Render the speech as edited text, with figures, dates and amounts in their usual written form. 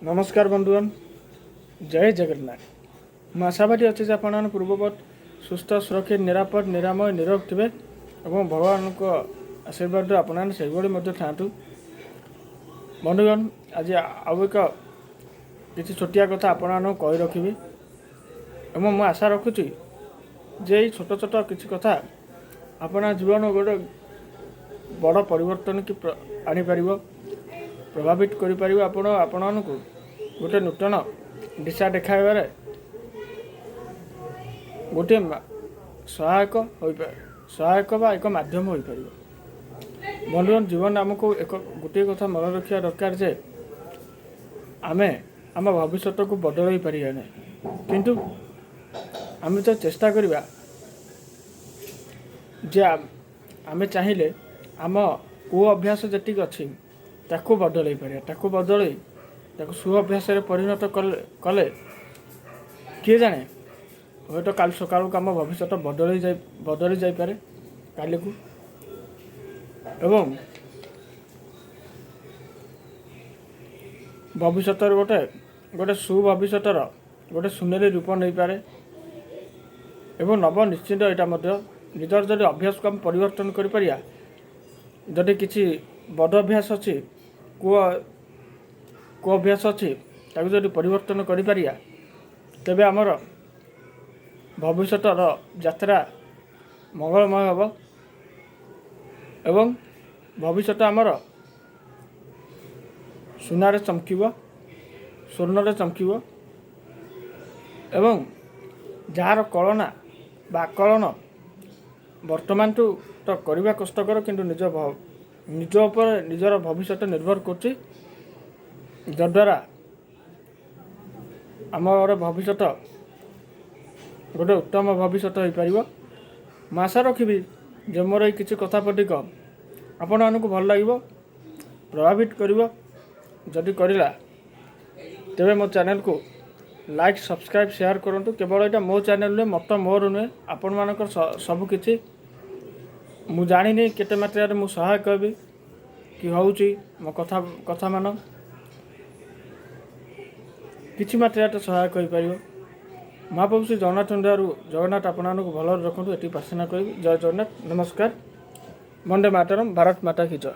नमस्कार बंधुगण, जय जगन्नाथ। मैं आशावादी अच्छे से आपण पूर्ववत सुस्थ सुरक्षित निरापद निरामय निरोग थे और भगवान को आशीर्वाद आपण से था। बंधुगण, आज आउ एक किसी छोटिया कथा आपण कही रखी और मुझे आशा रखुची जे छोट छोट किसी कथा आपण जीवन गोटे बड़ परिवर्तन की आनीपर प्रभावित कर गोटे नूतन दिशा देखाइबार गोटे सहायक बा एक माध्यम हो पार। बंधुगण, जीवन आमको एक गोटे कथा मन रखा दरकार जे आमे आम भविष्य को बदल पारिबा ना, किंतु आमे तो चेष्टा करिबा जे आमे चाहिए आम कु अभ्यास जी अच्छी ताकू बदल पार, ताकू बदल ताकू सुअभ्यास परिणत कले किए जाने हे तो काल सकाल को आम भविष्य बदली जापे काली को एवं भविष्य गोटे गोटे सुभविष्यर गोटे सुनेरी रूप नहीं पारे एवं नव निश्चित यहाँ निजर जब अभ्यास को आम परिवर्तन करिया जदि किसी बद अभ्यास अच्छी को अभ्यास अच्छी ताकू जब परिवर्तन करिया तेबे आमर भविष्यर यात्रा मंगलमय हम एवं भविष्य आमर सुनारे चमकिब स्वर्णरे चमकिब एवं जार कलना बा आकलन वर्तमान तो करवा कष्टकर किंतु निज उपर निजर भविष्य निर्भर कर जद्वारा आमर भविष्य गोटे उत्तम भविष्य हो पार। मैं आशा रखी जे मोर ये किसी कथा पटिक आपण मानक भल लगे प्रभावित कर जदि करला तेरे मो चैनल को लाइक सब्सक्राइब शेयर करूँ। केवल यहाँ मो चैनल नुहे मत मोर नुहे आपण मानकर सबकि मु जानी केते मात्रा मु सहायक हेबी कि होउची मो कथा मान किछि मात्रा सहायक हो पार। महाप्रभु श्री जगन्नाथ जगन्नाथ आपण को भल रखु ये प्रार्थना करी। जय जगन्नाथ, नमस्कार, वंदे मातरम, भारत माता की जय।